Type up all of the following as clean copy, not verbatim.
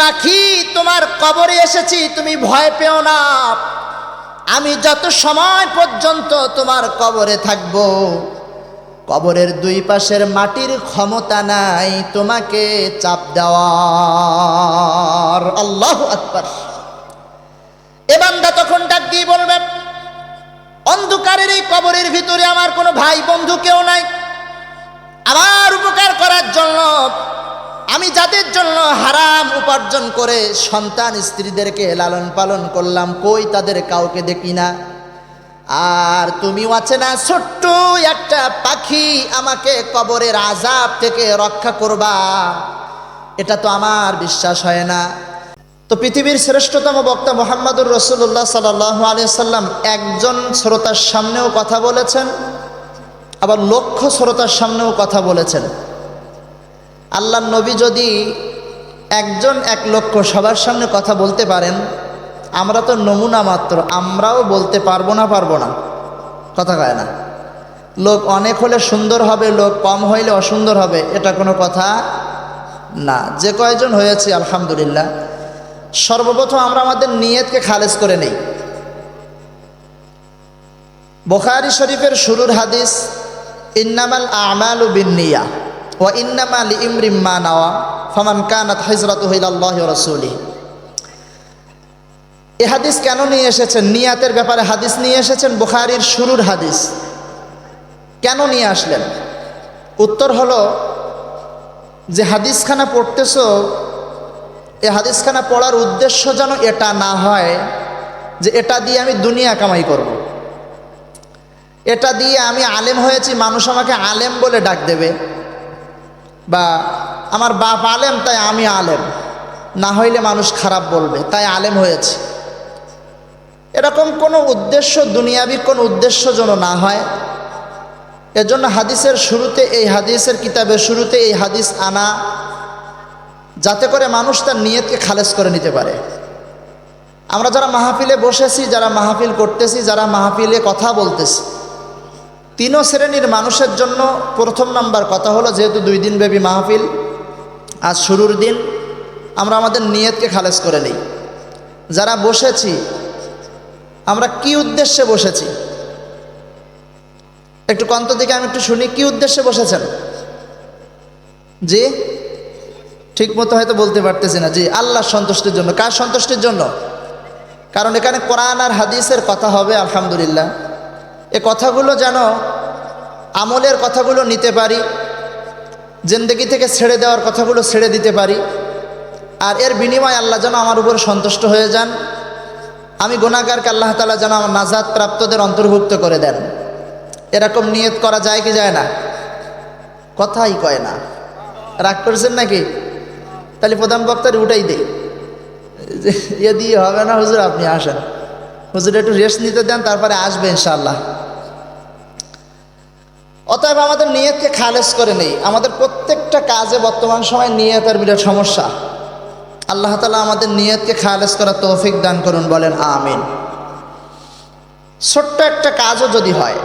পাখি তোমার কবরে এসেছি, তুমি ভয় পেও না। আমি যত সময় পর্যন্ত তোমার কবরে থাকব, কবরের দুই পাশের মাটির ক্ষমতা নাই তোমাকে চাপ দেওয়ার। আল্লাহু আকবার। এ বান্দা তখন ডাক দিয়ে বলবে, অন্ধকারের এই কবরের ভিতরে আমার কোনো ভাই বন্ধু কেউ নাই। আমার উপকার করার জন্য আমি যাদের জন্য হারাম উপার্জন করে সন্তান স্ত্রীদেরকে লালন পালন করলাম, কই তাদের কাউকে দেখি না। আর তুমিও আছে না ছোট্ট একটা পাখি, আমাকে কবরের আযাব থেকে রক্ষা করবা, এটা তো আমার বিশ্বাস হয় না। তো পৃথিবীর শ্রেষ্ঠতম বক্তা মুহাম্মদুর রাসূলুল্লাহ সাল্লাল্লাহু আলাইহি সাল্লাম একজন শ্রোতার সামনেও কথা বলেছেন, আবার লক্ষ শ্রোতার সামনেও কথা বলেছেন। আল্লাহর নবী যদি একজন 1 লক্ষ সবার সামনে কথা বলতে পারেন, আমরা তো নমুনা মাত্র, আমরাও বলতে পারবো না। কথা কয় না। লোক অনেক হলে সুন্দর হবে, লোক কম হইলে অসুন্দর হবে, এটা কোনো কথা না। যে কয়জন হয়েছে আলহামদুলিল্লাহ। সর্বপ্রথম আমরা আমাদের নিয়তকে খালেজ করে নেই। বুখারী শরীফের শুরুর হাদিস, ইন্নামাল আমালু বিন্নিয়াহ ওয়া ইন্নামা লিইমরিম মা নাওয়া ফামান কানাত হিজরাতুহু ইলাল্লাহি ওয়া রাসূলিহি। এই হাদিস কেন নিয়ে এসেছেন? নিয়াতের ব্যাপারে হাদিস নিয়ে এসেছেন, বুখারীর শুরুর হাদিস। কেন নিয়ে আসলেন? উত্তর হলো যে হাদিসখানা পড়তেছো, এই হাদিসখানা পড়ার উদ্দেশ্য যেন এটা না হয় যে এটা দিয়ে আমি দুনিয়া কামাই করব, এটা দিয়ে আমি আলেম হয়েছি, মানুষ আমাকে আলেম বলে ডাক দেবে, বা আমার বাপ আলেম তাই আমি আলেম, না হইলে মানুষ খারাপ বলবে তাই আলেম হয়েছে। এরকম কোনো উদ্দেশ্য, দুনিয়াবি কোনো উদ্দেশ্য যেন না হয়। এজন্য হাদিসের শুরুতে, এই হাদিসের কিতাবের শুরুতে এই হাদিস আনা, যাতে করে মানুষ তার নিয়তকে খালেজ করে নিতে পারে। আমরা যারা মাহফিলে বসেছি, যারা মাহফিল করতেছি, যারা মাহফিলে কথা বলতেছি, 3 শ্রেণীর মানুষের জন্য প্রথম নাম্বার কথা হলো, যেহেতু 2 দিন ব্যাপী মাহফিল, আজ শুরুর দিন, আমরা আমাদের নিয়তকে খালেজ করে নেই। যারা বসেছি, আমরা কি উদ্দেশ্যে বসেছি? একটু কন্ত দিকে আমি একটু শুনি, কি উদ্দেশ্যে বসেছেন? জি, ঠিক মতো হয়তো বলতে পারতেছি না। জি, আল্লাহর সন্তুষ্টির জন্য। কার সন্তুষ্টির জন্য? কারণ এখানে কোরআন আর হাদিসের কথা হবে আলহামদুলিল্লাহ। এ কথাগুলো যেন আমলের কথাগুলো নিতে পারি, জিন্দেগি থেকে ছেড়ে দেওয়ার কথাগুলো ছেড়ে দিতে পারি, আর এর বিনিময়ে আল্লাহ যেন আমার উপর সন্তুষ্ট হয়ে যান। আমি গুনাহগারকে আল্লাহ তাআলা যেন আমার নাজাত প্রাপ্তদের অন্তর্ভুক্ত করে দেন। এরকম নিয়ত করা যায় কি যায় না? কথাই কয় না। রাগ করেছেন নাকি? তাহলে প্রধান বক্তার উঠাই দেই, এ দিয়ে হবে না হুজুর, আপনি আসেন, হুজুর একটু রেস্ট নিতে দেন, তারপরে আসবে ইনশাআল্লাহ। অতএব আমাদের নিয়তকে খালেজ করে নেই। আমাদের প্রত্যেকটা কাজে বর্তমান সময় নিয়তের বিরাট সমস্যা। আল্লাহ তাআলা আমাদের নিয়তকে খালেজ করার তৌফিক দান করুন, বলেন আমিন। ছোট্ট একটা কাজও যদি হয়,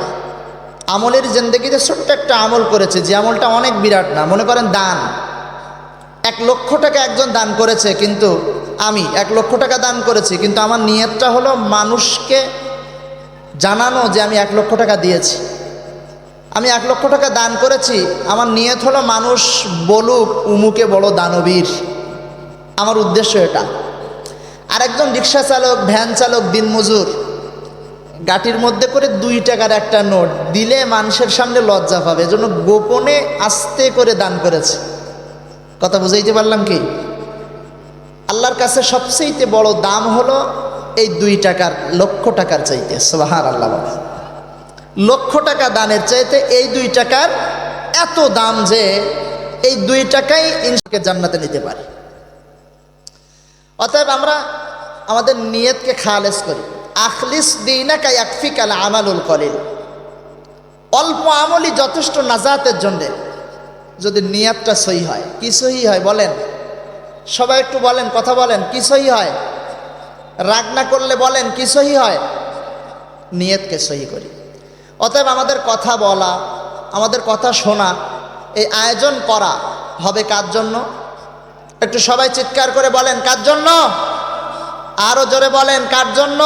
আমলের জিন্দেগিতে ছোট্ট একটা আমল করেছে, যে আমলটা অনেক বিরাট না, মনে করেন দান, 1 লক্ষ টাকা একজন দান করেছে, কিন্তু আমি 1 লক্ষ টাকা দান করেছি, কিন্তু আমার নিয়তটা হলো মানুষকে জানানো যে আমি 1 লক্ষ টাকা দিয়েছি। আমি 1 লক্ষ টাকা দান করেছি, আমার নিয়ত হলো মানুষ বলুক উমুকে বড় দানবীর, আমার উদ্দেশ্য এটা। আর একজন রিক্সা চালক, ভ্যান চালক, দিনমজুর, গাটির মধ্যে করে 2 টাকার একটা নোট দিলে মানুষের সামনে লজ্জা পাবে, এজন্য গোপনে আস্তে করে দান করেছে। কথা বুঝাইতে পারলাম কি? আল্লাহর কাছে সবচেয়ে বড় দাম হলো এই 2 টাকার, লক্ষ টাকার চাইতে, সুবহানাল্লাহ, লক্ষ টাকা দানের চাইতে এই 2 টাকার এত দাম যে এই 2 টাকাই ইনশাআল্লাহ জান্নাতে নিতে পারে। অতএব আমরা আমাদের নিয়তকে খালেজ করি। আখলিস দীনাকা ইয়াকফিকাল আমালুল কলিল। অল্প আমলই যথেষ্ট নাজাতের জন্য, যদি নিয়তটা সহি হয়। কি সহি হয় বলেন? সবাই একটু বলেন, কথা বলেন, কি সহি হয়? রাগ না করলে বলেন, কি সহি হয়? নিয়তকে সহি করি। অতএব আমাদের কথা বলা, আমাদের কথা শোনা, এই আয়োজন করা হবে কার জন্য? একটু সবাই চিৎকার করে বলেন কার জন্য? আরো জোরে বলেন কার জন্য?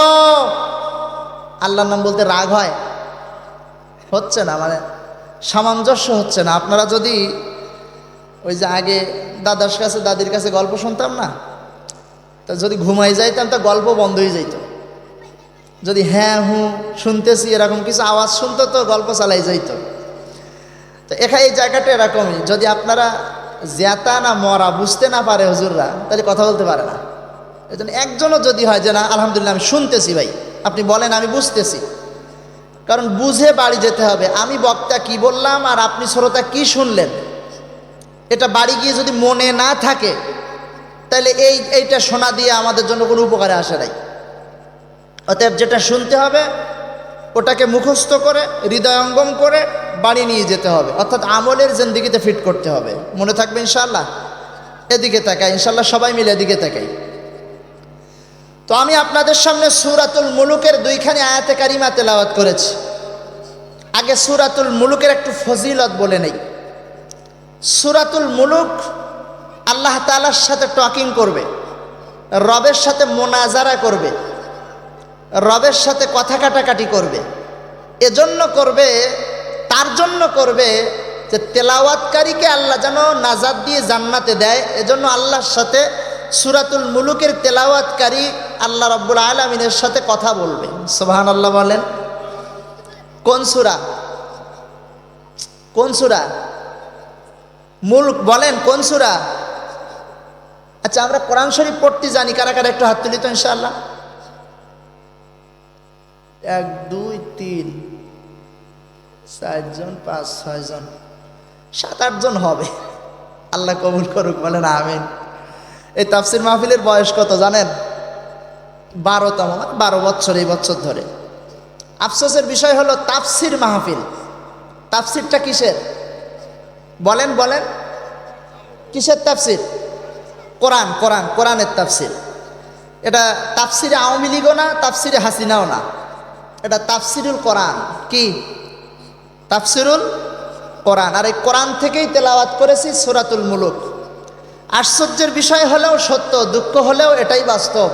আল্লাহর নাম বলতে রাগ হয়? হচ্ছে না, মানে সামঞ্জস্য হচ্ছে না। আপনারা যদি ওই যে আগে দাদার কাছে দাদির কাছে গল্প শুনতাম না, তা যদি ঘুমাই যাইতাম তা গল্প বন্ধ হয়ে যাইত। যদি হ্যাঁ হুঁ শুনতেছি এরকম কিছু আওয়াজ শুনতো তো গল্প চালাই যাইত। তো এখানে এই জায়গাটা এরকমই, যদি আপনারা জ্যাতা না মরা বুঝতে না পারে হুজুররা, তাহলে কথা বলতে পারে না। এই জন্য একজনও যদি হয় যে না আলহামদুলিল্লাহ আমি শুনতেছি, ভাই আপনি বলেন আমি বুঝতেছি, কারণ বুঝে বাড়ি যেতে হবে। আমি বক্তা কি বললাম আর আপনি শ্রোতা কি শুনলেন, এটা বাড়ি গিয়ে যদি মনে না থাকে তাহলে এইটা শোনা দিয়ে আমাদের জন্য কোনো উপকারে আসে নাই। অতএব যেটা শুনতে হবে ওটাকে মুখস্থ করে হৃদয়ঙ্গম করে বাড়ি নিয়ে যেতে হবে, অর্থাৎ আমলের জিন্দেগিতে ফিট করতে হবে। মনে থাকবে ইনশাআল্লাহ? এদিকে তাকাই, ইনশাআল্লাহ সবাই মিলে এদিকে তাকাই। তো আমি আপনাদের সামনে সূরাতুল মুলুকের 2খানি আয়াতে কারিমা তেলাওয়াত করেছি। আগে সূরাতুল মুলুকের একটু ফজিলত বলে নেই। সূরাতুল মুলুক আল্লাহ তাআলার সাথে টকিং করবে, রবের সাথে মোনাজারা করবে, রবের সাথে কথা কাটাকাটি করবে। এজন্য করবে, তার জন্য করবে যে তেলাওয়াতকারীকে আল্লাহ যেন নাজাত দিয়ে জান্নাতে দেয়। এজন্য আল্লাহর সাথে সূরাতুল মুলুকের তেলাওয়াতকারী আল্লাহ রাব্বুল আলামিনের সাথে কথা বলবে। সুবহানাল্লাহ বলেন। কোন সূরা? কোন সূরা? মুলক বলেন কোন সূরা? আচ্ছা আমরা কোরআন শরীফ পড়তে জানি কারা কারা, একটু হাত তুলি তো ইনশাআল্লাহ। 1 2 3 4 জন 5 6 জন 7 8 জন হবে, আল্লাহ কবুল করুক, বলেন আমিন। এই তাফসির মাহফিলের বয়স কত জানেন? 12তম, 12 বছর এই বছর ধরে। আফসোসের বিষয় হলো তাফসির মাহফিল। তাফসিরটা কিসের বলেন? বলেন কিসের তাফসির? কোরআন, কোরআন, কোরআনের তাফসির। এটা তাফসিরে আওয়ামী লীগও না, তাফসিরে হাসিনাও না, এটা তাফসিরুল কোরআন। কি? তাফসিরুল কোরআন। আর এই কোরআন থেকেই তেলাওয়াত করেছি সূরাতুল মুলুক। আশ্চর্যের বিষয় হলেও সত্য, দুঃখ হলেও এটাই বাস্তব।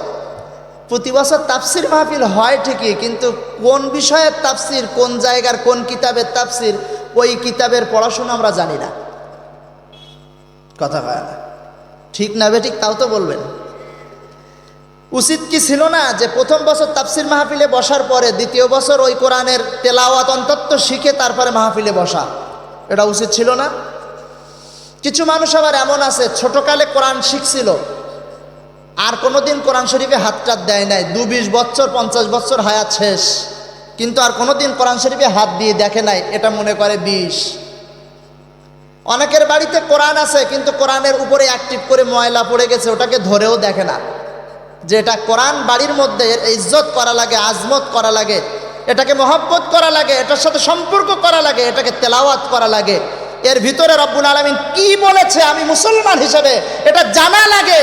প্রতি বছর তাফসির মাহফিল হয় ঠিকই, কিন্তু কোন বিষয়ের তাফসির, কোন জায়গার কোন কিতাবের তাফসির, ওই কিতাবের পড়াশোনা আমরা জানি না। কথা হয় না, ঠিক না বেঠিক তাও তো বলবেন। উচিত কি ছিল না যে প্রথম বছর তাফসির মাহফিলে বসার পরে দ্বিতীয় বছর ওই কোরআনের তেলাওয়াত অন্তত শিখে তারপরে মাহফিলে বসা? এটা উচিত ছিল না? কিছু মানুষ আবার এমন আছে ছোটকালে কোরআন শিখছিল আর কোনোদিন কোরআন শরীফে হাতটা দেয় নাই, 20 বছর 50 বছর হায়াত শেষ, কিন্তু আর কোনোদিন কোরআন শরীফে হাত দিয়ে দেখে নাই, এটা মনে করে 20। অনেকের বাড়িতে কোরআন আছে কিন্তু কোরআনের উপরে অ্যাক্টিভ করে ময়লা পড়ে গেছে, ওটাকে ধরেও দেখে না যে এটা কোরআন। বাড়ির মধ্যে এর ইজ্জত করা লাগে, আজমত করা লাগে, এটাকে মহব্বত করা লাগে, এটার সাথে সম্পর্ক করা লাগে, এটাকে তেলাওয়াত করা লাগে। এর ভিতরে রব্বুল আলামিন কি বলেছে আমি মুসলমান হিসেবে এটা জানা লাগে।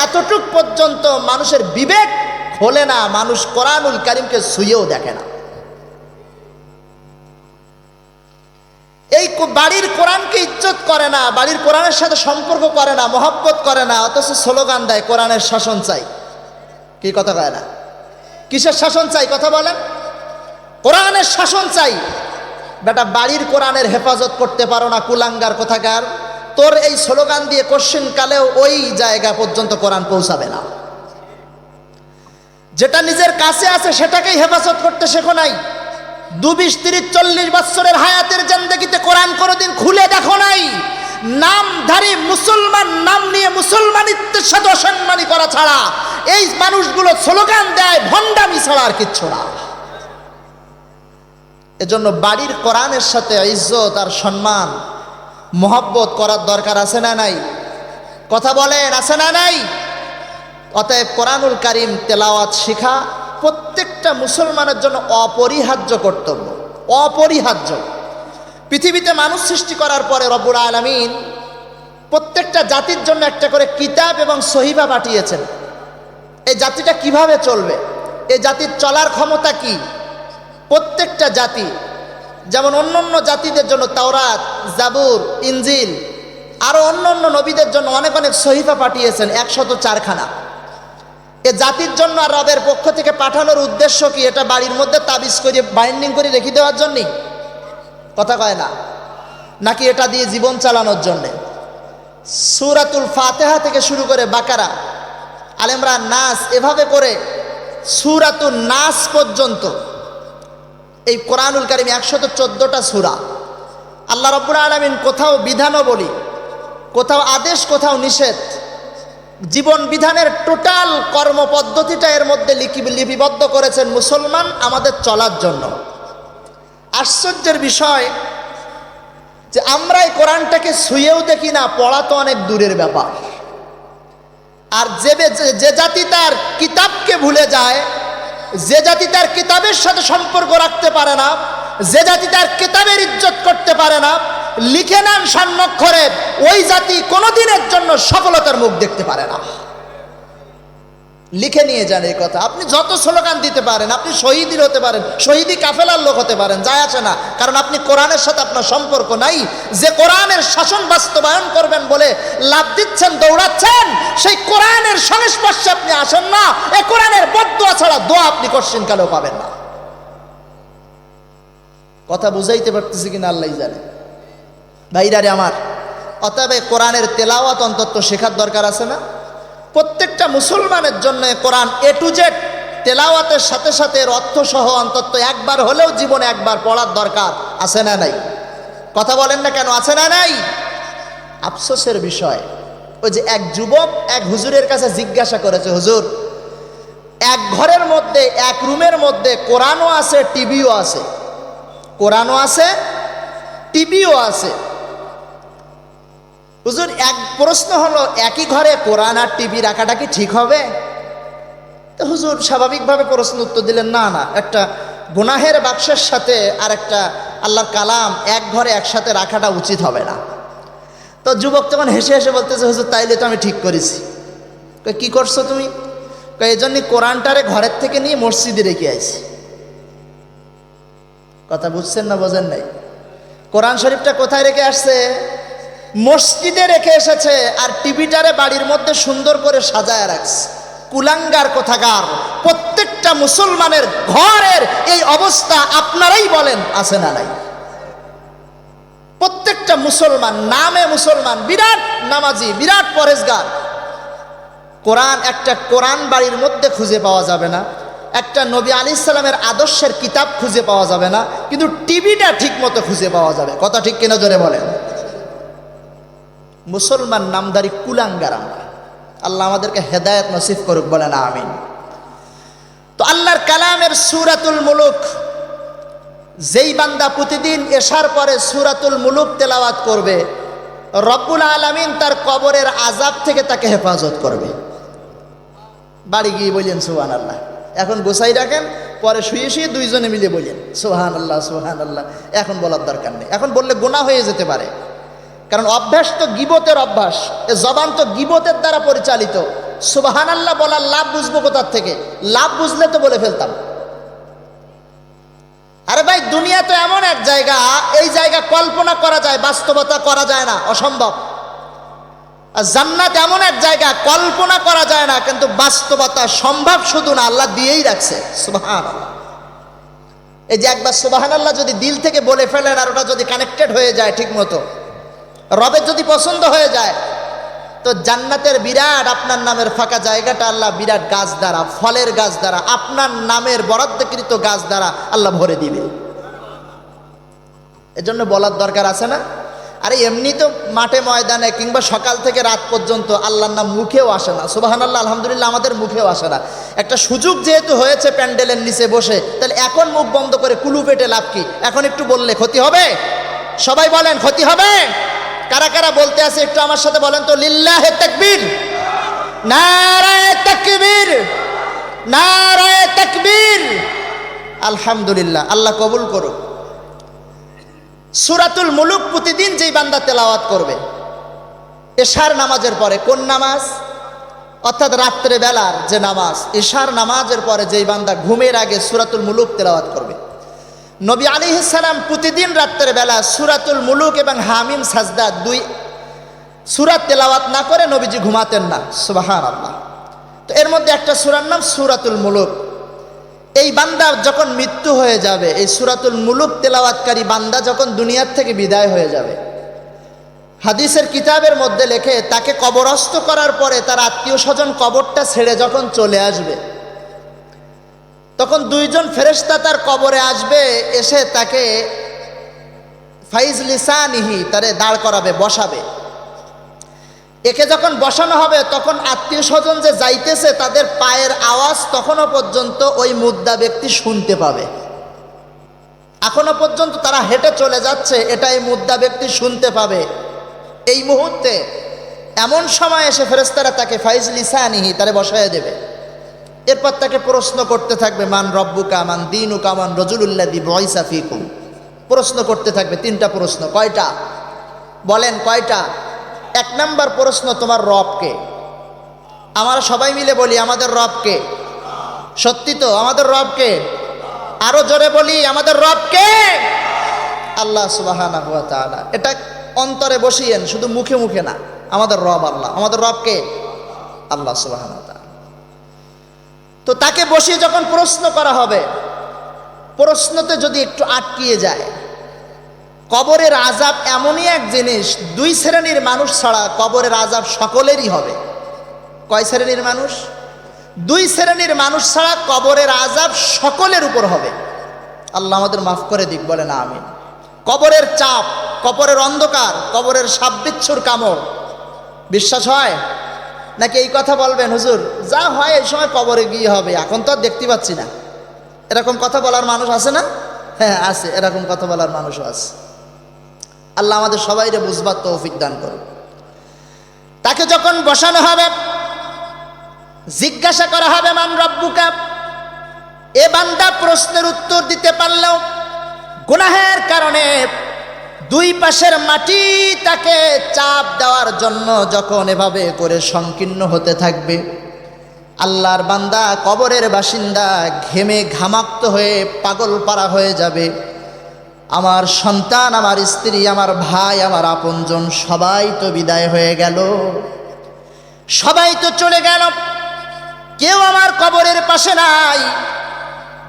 এতটুক পর্যন্ত মানুষের বিবেক খোলে না, মানুষ কোরআনুল কারীমকে ছুঁয়েও দেখে না। এই বাড়ির কোরআনকে ইজ্জত করে না, বাড়ির কোরআনের সাথে সম্পর্ক করে না, মহব্বত করে না, অথচ স্লোগান দেয় কোরআনের শাসন চাই। কি কথা কয় না? কিসের শাসন চাই কথা বলেন? কোরআনের শাসন চাই। বেটা বাড়ির কোরআনের হেফাজত করতে পারো না, কুলাঙ্গার কোথাকার। তোর এই স্লোগান দিয়ে কোশ্চিন কালেও ওই জায়গা পর্যন্ত কোরআন পৌঁছাবে না। যেটা নিজের কাছে আছে সেটাকেই হেফাজত করতে শেখো নাই। 20 30 40 বছরের হায়াতের জিন্দেগিতে কোরআন কোনোদিন খুলে দেখো নাই। নামধারী মুসলমান নাম নিয়ে মুসলমানিত্বের সাথে অসম্মানী করা ছাড়া এই মানুষগুলো স্লোগান দেয় ভণ্ডামি ছাড়া আর কিচ্ছু না। এজন্য বাড়ির কোরআনের সাথে ইজ্জত আর সম্মান মহব্বত করার দরকার আছে না নাই? কথা বলেন আছে না নাই? অতএব কোরআনুল কারীম তেলাওয়াত শিখা প্রত্যেকটা মুসলমানের জন্য অপরিহার্য কর্তব্য, অপরিহার্য। পৃথিবীতে মানুষ সৃষ্টি করার পরে রব্বুল আলামিন প্রত্যেকটা জাতির জন্য একটা করে কিতাব এবং সহিফা পাঠিয়েছেন। এই জাতিটা কিভাবে চলবে, এই জাতির চলার ক্ষমতা কি, প্রত্যেকটা জাতি যেমন অন্য অন্য জাতিদের জন্য তাওরাত, জাবুর, ইনজিল আরো অন্য অন্য নবীদের জন্য অনেক অনেক সহিফা পাঠিয়েছেন 104খানা। এ জাতির জন্য আর রবের পক্ষ থেকে পাঠানোর উদ্দেশ্য কি? এটা বাড়ির মধ্যে তাবিজ করে বাইন্ডিং করে রেখে দেওয়ার জন্যে? কথা কয় না। নাকি এটা দিয়ে জীবন চালানোর জন্যে? সূরাতুল ফাতিহা থেকে শুরু করে বাকারা, আলে ইমরান, নাস, এভাবে করে সূরাতুন নাস পর্যন্ত এই কোরআনুল কারীম 114টা সূরা। আল্লাহ রাব্বুল আলামিন কোথাও বিধানও বলি, কোথাও আদেশ, কোথাও নিষেধ, জীবন বিধানের টোটাল কর্মপদ্ধতিটা এর মধ্যে লিপিবদ্ধ করেছেন মুসলমান আমাদের চলার জন্য। আশ্চর্যের বিষয় যে আমরা এই কোরআনটাকে ছুঁয়েও দেখি না, পড়া তো অনেক দূরের ব্যাপার। আর যে জাতি তার কিতাবকে ভুলে যায়, যে জাতি তার কিতাবের সাথে সম্পর্ক রাখতে পারে না, যে জাতি তার কিতাবের ইজ্জত করতে পারে না, লিখে নেন স্বর্ণাক্ষরে, ওই জাতি কোনোদিনের জন্য সফলতার মুখ দেখতে পারে না। লিখে নিয়ে যান এই কথা। আপনি যত স্লোগান দিতে পারেন, আপনি শহীদই হতে পারেন, শহীদি কাফেলার লোক হতে পারেন, যায় আসে না, কারণ আপনি কোরআনের সাথে আপনার সম্পর্ক নাই। যে কোরআনের শাসন বাস্তবায়ন করবেন বলে লাভ দিচ্ছেন, দৌড়াচ্ছেন, সেই কোরআনের সংস্পর্শে আপনি আসেন না। এ কোরআনের বদদোয়া ছাড়া দোয়া আপনি কোশ্চিন কালেও পাবেন না। কথা বুঝাইতে পারতেছি কিনা আল্লাহ জানে। ভাইরারে আমার, অতএব কোরআনের তেলাওয়াত অন্তত শেখার দরকার আছে না? প্রত্যেকটা মুসলমানের জন্য কোরআন এ টু জেড তেলাওয়াতের সাথে সাথে এর অর্থ সহ অন্তত একবার হলেও জীবনে একবার পড়ার দরকার আছে না নাই? কথা বলেন না কেন, আছে না নাই? আফসোসের বিষয়, ওই যে এক যুবক এক হুজুরের কাছে জিজ্ঞাসা করেছে, হুজুর, এক ঘরের মধ্যে, এক রুমের মধ্যে কোরআনও আছে, টিভিও আছে, কোরআনও আছে, টিভিও আছে। হুজুর, এক প্রশ্ন হলো, একই ঘরে কোরআন আর টিভি রাখাটা কি ঠিক হবে? তো হুজুর স্বাভাবিকভাবে প্রশ্ন উত্তর দিলেন, না না, একটা গুনাহের বাক্সের সাথে আর একটা আল্লাহর কালাম এক ঘরে একসাথে রাখাটা উচিত হবে না। তো যুবক তখন হেসে হেসে বলতেছে, হুজুর তাইলে তো আমি ঠিক করেছি। কি করছো তুমি? এই জন্যই কোরআনটারে ঘরের থেকে নিয়ে মসজিদে রেখে আইছি। কথা বুঝছেন না বোঝেন নাই? কোরআন শরীফটা কোথায় রেখে আসছে? মসজিদে রেখে এসেছে, আর টিভিটারে বাড়ির মধ্যে সুন্দর করে সাজায় রাখছে। কুলাঙ্গার কোথাকার! প্রত্যেকটা মুসলমানের ঘরের এই অবস্থা আপনারাই বলেন আছে না নাই? প্রত্যেকটা মুসলমান, নামে মুসলমান, বিরাট নামাজি, বিরাট পরেজগার, কোরআন, একটা কোরআন বাড়ির মধ্যে খুঁজে পাওয়া যাবে না, একটা নবী আলাইহিস সালামের আদর্শের কিতাব খুঁজে পাওয়া যাবে না, কিন্তু টিভিটা ঠিক মতো খুঁজে পাওয়া যাবে। কথা ঠিক কিনা জোরে বলেন। মুসলমান নামদারি কুলাঙ্গার আমরা। আল্লাহ আমাদেরকে হেদায়েত নসিব করুক, বলেন আমিন। তো আল্লাহর কালামের সূরাতুল মুলুক, যেই বান্দা প্রতিদিন এশার পরে সূরাতুল মুলুক তেলাওয়াত করবে, রব্বুল আলামিন তার কবরের আযাব থেকে তাকে হেফাজত করবে। বাড়ি গিয়ে বললেন সুবহানাল্লাহ। এখন গোছাই রাখেন, পরে শুয়ে শুয়ে দুইজনে মিলে বললেন সুবহানাল্লাহ সুবহানাল্লাহ। এখন বলার দরকার নেই, এখন বললে গুনাহ হয়ে যেতে পারে, কারণ অভ্যাস তো গীবতের অভ্যাস, এ জবান তো গীবতের দ্বারা পরিচালিত। সুবহানাল্লাহ বলার লাভ বুঝবো কোথার থেকে? লাভ বুঝলে তো বলে ফেলতাম। আরে ভাই, দুনিয়া তো এমন এক জায়গা, এই জায়গা কল্পনা করা যায়, বাস্তবতা করা যায় না, অসম্ভব। আর জান্নাত এমন এক জায়গা, কল্পনা করা যায় না, কিন্তু বাস্তবতা সম্ভব শুধু না, আল্লাহ দিয়েই রাখছে। সুবহানাল্লাহ। এই যে একবার সুবহানাল্লাহ যদি দিল থেকে বলে ফেলেন, আর ওটা যদি কানেক্টেড হয়ে যায় ঠিক মতো, রবের যদি পছন্দ হয়ে যায়, তো জান্নাতের বিরাট আপনার নামের ফাঁকা জায়গাটা আল্লাহ বিরাট গাছ দ্বারা, ফলের গাছ দ্বারা, আপনার নামের বরাদ্দকৃত গাছ দ্বারা আল্লাহ ভরে দিবে। এজন্য বলার দরকার আছে না? আরে এমনি তো মাঠে ময়দানে কিংবা সকাল থেকে রাত পর্যন্ত আল্লাহর নাম মুখেও আসে না। সুবহানাল্লাহ আলহামদুলিল্লাহ আমাদের মুখেও আসে না। একটা সুযোগ যেহেতু হয়েছে প্যান্ডেলের নিচে বসে, তাহলে এখন মুখ বন্ধ করে কুলু পেটে লাভ কি? এখন একটু বললে ক্ষতি হবে? সবাই বলেন ক্ষতি হবে? কারা কারা বলতে আছে একটু আমার সাথে বলেন তো, লিল্লাহে তাকবীর, নারায়ে তাকবীর, নারায়ে তাকবীর। আলহামদুলিল্লাহ, আল্লাহ কবুল করুক। সূরাতুল মুলুক প্রতিদিন যেই বান্দা তেলাওয়াত করবে এশার নামাজের পরে, কোন নামাজ? অর্থাৎ রাত্রে বেলার যে নামাজ, এশার নামাজের পরে যেই বান্দা ঘুমের আগে সূরাতুল মুলুক তেলাওয়াত করবে, নবী আলাইহিস সালাম প্রতিদিন রাত্রের বেলা সূরাতুল মুলুক এবং হামিম সাজদা সূরা তেলাওয়াত না করে নবীজি ঘুমাতেন না, সুবহানাল্লাহ। তো এর মধ্যে একটা সূরার নাম সূরাতুল মুলুক। এই বান্দা যখন মৃত্যু হয়ে যাবে, এই সূরাতুল মুলুক তেলাওয়াতকারী বান্দা যখন দুনিয়ার থেকে বিদায় হয়ে যাবে, হাদিসের কিতাবের মধ্যে লেখে তাকে কবরস্থ করার পরে তার আত্মীয় স্বজন কবরটা ছেড়ে যখন চলে আসবে, তখন দুইজন ফেরেশতা তার কবরে আসবে, এসে তাকে ফাইজ লিসানিহি তারে দাঁড় করাবে, বসাবে। একে যখন বসানো হবে তখন আত্মীয় স্বজন যে যাইতেছে তাদের পায়ের আওয়াজ তখনও পর্যন্ত ওই মুদ্দা ব্যক্তি শুনতে পাবে। এখনো পর্যন্ত তারা হেঁটে চলে যাচ্ছে, এটা এই মুদ্দা ব্যক্তি শুনতে পাবে। এই মুহূর্তে এমন সময় এসে ফেরেশতারা তাকে ফাইজ লিসানিহি তারে বসায় দেবে। এরপর তাকে প্রশ্ন করতে থাকবে, মান রব্বুকা মান দীনুকা মান রাজুলুল্লাযী বুইসা ফীকুম। প্রশ্ন করতে থাকবে, তিনটা প্রশ্ন। কয়টা বলেন, কয়টা? এক নাম্বার প্রশ্ন, তোমার রব কে? আমরা সবাই মিলে বলি আমাদের রব কে? সত্যি তো? আমাদের রব কে? আরো জোরে বলি, আমাদের রব কে? আল্লাহ সুবহানাহু ওয়া তাআলা। এটা অন্তরে বসিয়েন, শুধু মুখে মুখে না। আমাদের রব আল্লাহ। আমাদের রব কে? আল্লাহ সুবহানাহু ওয়া তাআলা। তো তাকে বসিয়ে যখন প্রশ্ন করা হবে, প্রশ্নতে যদি একটু আটকিয়ে যায়, কবরের আযাব এমনই এক জিনিস, দুই শ্রেণীর মানুষ ছাড়া কবরের আযাব সকলেরই হবে। কয় শ্রেণীর মানুষ? দুই শ্রেণীর মানুষ ছাড়া কবরের আযাব সকলের উপর হবে। আল্লাহ আমাদের মাফ করে দিক, বলে না আমিন। কবরের চাপ, কবরের অন্ধকার, কবরের সাপ বিচ্ছুর কামড়, বিশ্বাস হয় নাকি? এই কথা বলবেন, হুজুর যা হয় এই সময় কবরে গিয়ে হবে, এখন তো আর দেখতে পাচ্ছি না। এরকম কথা বলার মানুষ আছে না? হ্যাঁ আছে, এরকম কথা বলার মানুষও আছে। আল্লাহ আমাদের সবাইরে বুঝবার তৌফিক দান করুন। তাকে যখন বসানো হবে, জিজ্ঞাসা করা হবে মান রব্বুকা। এ বান্দা প্রশ্নের উত্তর দিতে পারলেও গুনাহের কারণে দুই পাশের মাটি তাকে চাপ দেওয়ার জন্য যখন এভাবে করে সংকীর্ণ হতে থাকবে, আল্লাহর বান্দা কবরের বাসিন্দা ঘেমে ঘামাক্ত হয়ে পাগল পারা হয়ে যাবে। আমার সন্তান, আমার স্ত্রী, আমার ভাই, আমার আপনজন সবাই তো বিদায় হয়ে গেল, সবাই তো চলে গেল, কেউ আমার কবরের পাশে নাই।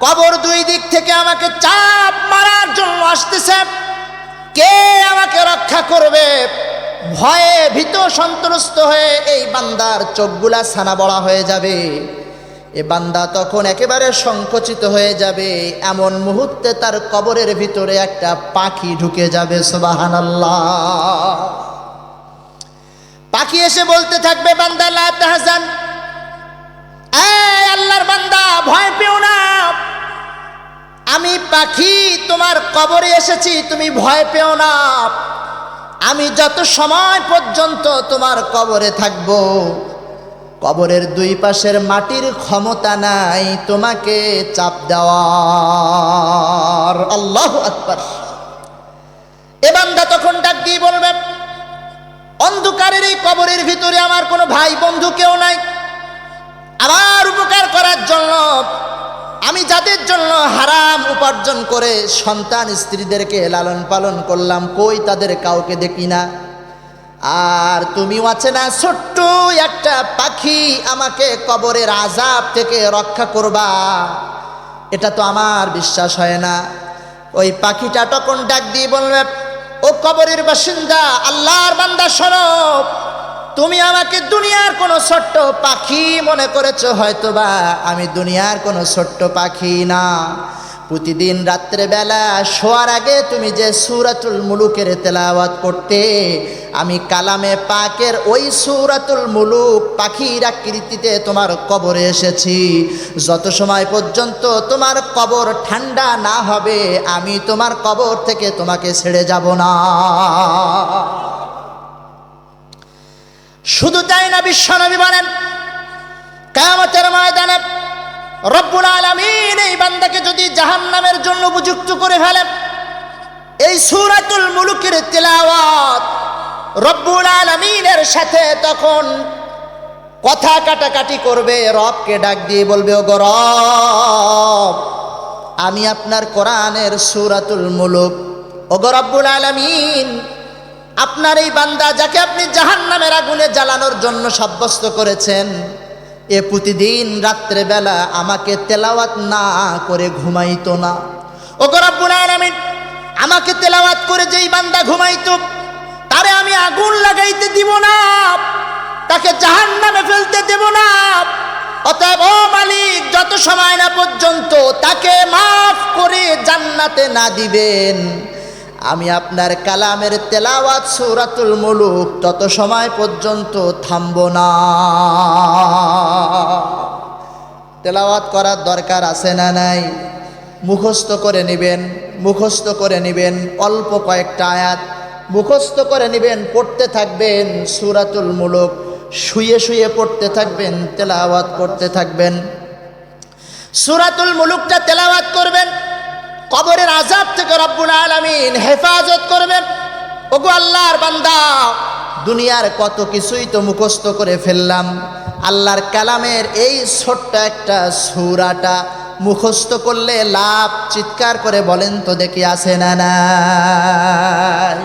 কবর দুই দিক থেকে আমাকে চাপ মারার জন্য আসতেছে, কে আমাকে রক্ষা করবে? ভয়ে ভীত সন্ত্রস্ত হয়ে এই বান্দার চোখগুলা ছানা বড়া হয়ে যাবে। এ বান্দা তখন একেবারে সংকুচিত হয়ে যাবে। এমন মুহূর্তে তার কবরের ভিতরে একটা পাখি ঢুকে যাবে, সুবহানাল্লাহ। পাখি এসে বলতে থাকবে, বান্দা লা তাহজান, এই আল্লাহর বান্দা ভয় পেও না, আমি পাখি তোমার কবরে এসেছি, তুমি ভয় পেও না। আমি যত সময় পর্যন্ত তোমার কবরে থাকব, কবরের দুই পাশের মাটির ক্ষমতা নাই তোমাকে চাপ দেওয়ার। আল্লাহু আকবার। এ বান্দা তখন ডাক দিয়ে বলবে, অন্ধকারের এই কবরের ভিতরে আমার কোনো ভাই বন্ধু কেউ নাই। আমার উপকার করার জন্য আমি যাদের জন্য হারাম উপার্জন করে সন্তান স্ত্রীদেরকে লালন পালন করলাম, কই তাদের কাউকে দেখি না। আর তুমিও আছে না ছোট্ট একটা পাখি, আমাকে কবরের আযাব থেকে রক্ষা করবা, এটা তো আমার বিশ্বাস হয় না। ওই পাখিটা তখন ডাক দিয়ে বলবে, ও কবরের বাসিন্দা, আল্লাহর বান্দা শোনো, তুমি আমাকে দুনিয়ার কোনো ছোট্ট পাখি মনে করেছো, হয়তোবা আমি দুনিয়ার কোনো ছোট্ট পাখি না। প্রতিদিন রাত্রেবেলা শোয়ার আগে তুমি যে সূরাতুল মুলুকের তেলাওয়াত করতে, আমি কালামে পাকের ওই সূরাতুল মুলুক পাখির আকৃতিতে তোমার কবরে এসেছি। যত সময় পর্যন্ত তোমার কবর ঠান্ডা না হবে, আমি তোমার কবর থেকে তোমাকে ছেড়ে যাব না। শুধু তাই না, বিশ্বনবী বলেন, কিয়ামতের ময়দানে রব্বুল আলামিন এই বান্দাকে যদি জাহান্নামের জন্য উপযুক্ত করে ফেলেন, এই সূরাতুল মুলুকের তেলাওয়াত রব্বুল আলামিনের সাথে তখন কথা কাটাকাটি করবে। রবকে ডাক দিয়ে বলবে, ও গো রব, আমি আপনার কোরআনের সূরাতুল মুলুক, ও গো রব্বুল আলামিন, আপনার এই বান্দা যাকে আপনি জাহান্নামের আগুনে জ্বালানোর জন্য সাব্যস্ত করেছেন, এ প্রতিদিন রাত্রেবেলা আমাকে তেলাওয়াত না করে ঘুমাইতো না। ওগো রব্বুল আলামিন, আমাকে তেলাওয়াত করে যেই বান্দা ঘুমাইতো তারে আমি আগুন লাগাইতে দিব না, তাকে জাহান্নামে ফেলতে দেব না। অতএব ও মালিক, যত সময় না পর্যন্ত তাকে মাফ করে জান্নাতে না দিবেন, আমি আপনার কালামের তেলাওয়াত সূরাতুল মুলুক তত সময় পর্যন্ত থামব না। তেলাওয়াত করার দরকার আছে না নাই? মুখস্থ করে নেবেন, মুখস্থ করে নেবেন, অল্প কয়েকটা আয়াত মুখস্থ করে নেবেন, পড়তে থাকবেন সূরাতুল মুলুক, শুয়ে শুয়ে পড়তে থাকবেন, তেলাওয়াত করতে থাকবেন। সূরাতুল মুলুকটা তেলাওয়াত করবেন, কবরের আযাব থেকে রব্বুল আলামিন হেফাজত করবেন। ওগো আল্লাহর বান্দা, দুনিয়ার কত কিছুই তো মুখস্থ করে ফেললাম, আল্লাহর কালামের এই ছোট্ট একটা সূরাটা মুখস্থ করলে লাভ চিৎকার করে বলেন তো দেখি আছে না নাই?